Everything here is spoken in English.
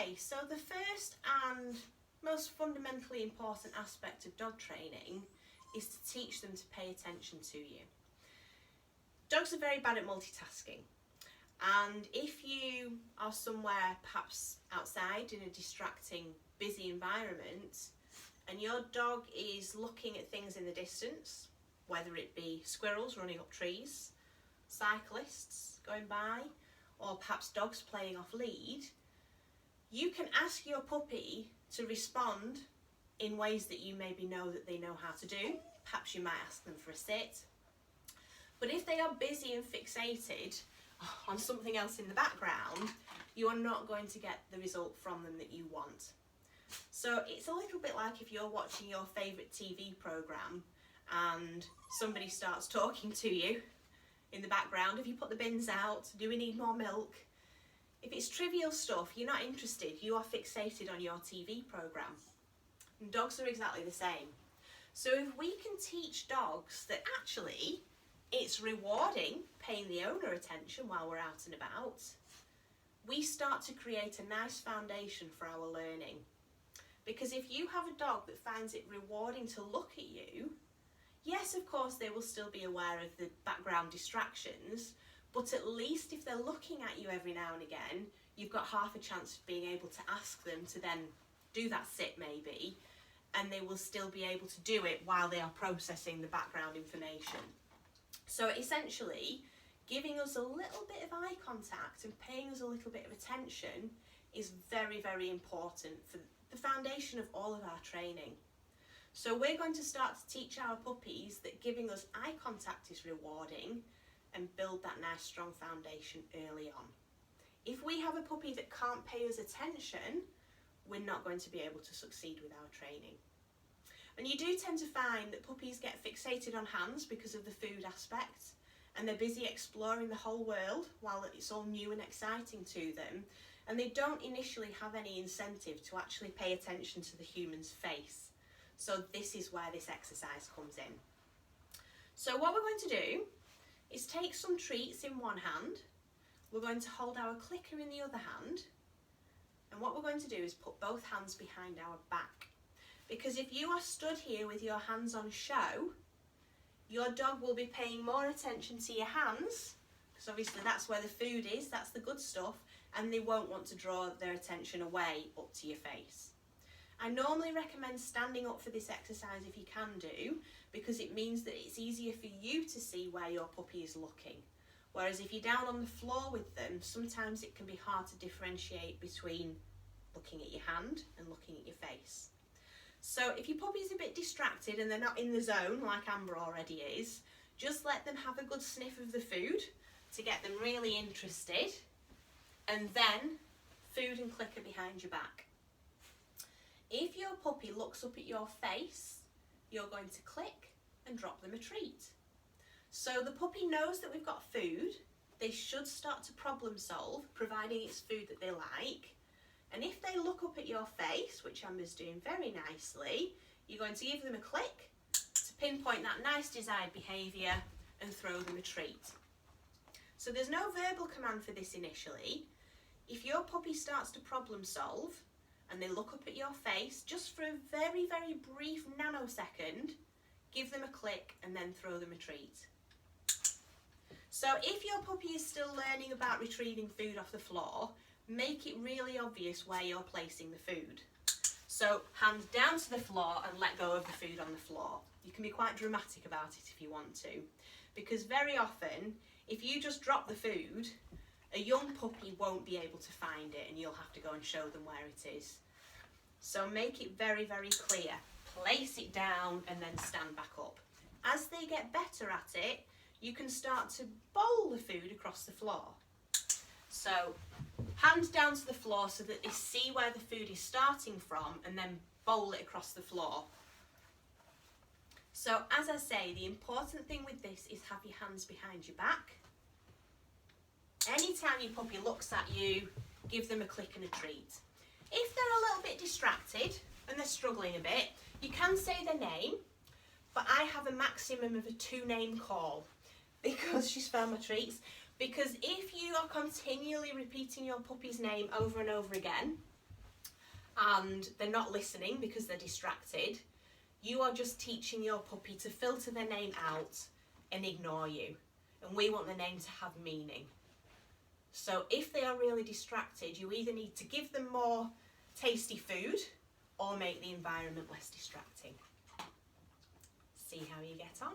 Okay, so the first and most fundamentally important aspect of dog training is to teach them to pay attention to you. Dogs are very bad at multitasking, and if you are somewhere perhaps outside in a distracting, busy environment and your dog is looking at things in the distance, whether it be squirrels running up trees, cyclists going by, or perhaps dogs playing off lead, you can ask your puppy to respond in ways that you maybe know that they know how to do. Perhaps you might ask them for a sit. But if they are busy and fixated on something else in the background, you are not going to get the result from them that you want. So it's a little bit like if you're watching your favourite TV programme and somebody starts talking to you in the background. Have you put the bins out? Do we need more milk? If it's trivial stuff, you're not interested. You are fixated on your TV programme. And dogs are exactly the same. So if we can teach dogs that actually it's rewarding paying the owner attention while we're out and about, we start to create a nice foundation for our learning. Because if you have a dog that finds it rewarding to look at you, yes, of course, they will still be aware of the background distractions, but at least if they're looking at you every now and again, you've got half a chance of being able to ask them to then do that sit maybe, and they will still be able to do it while they are processing the background information. So essentially, giving us a little bit of eye contact and paying us a little bit of attention is very, very important for the foundation of all of our training. So we're going to start to teach our puppies that giving us eye contact is rewarding and build that nice strong foundation early on. If we have a puppy that can't pay us attention, we're not going to be able to succeed with our training. And you do tend to find that puppies get fixated on hands because of the food aspect, and they're busy exploring the whole world while it's all new and exciting to them, and they don't initially have any incentive to actually pay attention to the human's face. So this is where this exercise comes in. So what we're going to do is take some treats in one hand, we're going to hold our clicker in the other hand, and what we're going to do is put both hands behind our back. Because if you are stood here with your hands on show, your dog will be paying more attention to your hands, because obviously that's where the food is, that's the good stuff, and they won't want to draw their attention away up to your face. I normally recommend standing up for this exercise if you can do, because it means that it's easier for you to see where your puppy is looking. Whereas if you're down on the floor with them, sometimes it can be hard to differentiate between looking at your hand and looking at your face. So if your puppy's a bit distracted and they're not in the zone like Amber already is, just let them have a good sniff of the food to get them really interested, and then food and clicker behind your back. If your puppy looks up at your face, you're going to click and drop them a treat. So the puppy knows that we've got food, they should start to problem solve, providing it's food that they like. And if they look up at your face, which Amber's doing very nicely, you're going to give them a click to pinpoint that nice desired behaviour and throw them a treat. So there's no verbal command for this initially. If your puppy starts to problem solve and they look up at your face, just for a very, very brief nanosecond, give them a click and then throw them a treat. So if your puppy is still learning about retrieving food off the floor, make it really obvious where you're placing the food. So hand down to the floor and let go of the food on the floor. You can be quite dramatic about it if you want to, because very often if you just drop the food, a young puppy won't be able to find it and you'll have to go and show them where it is. So make it very, very clear. Place it down and then stand back up. As they get better at it, you can start to bowl the food across the floor. So hand down to the floor so that they see where the food is starting from, and then bowl it across the floor. So as I say, the important thing with this is have your hands behind your back. Anytime your puppy looks at you, give them a click and a treat. If they're a little bit distracted and they're struggling a bit, you can say their name, but I have a maximum of a 2-name call because she's found my treats. Because if you are continually repeating your puppy's name over and over again, and they're not listening because they're distracted, you are just teaching your puppy to filter their name out and ignore you. And we want the name to have meaning. So if they are really distracted, you either need to give them more tasty food or make the environment less distracting. See how you get on.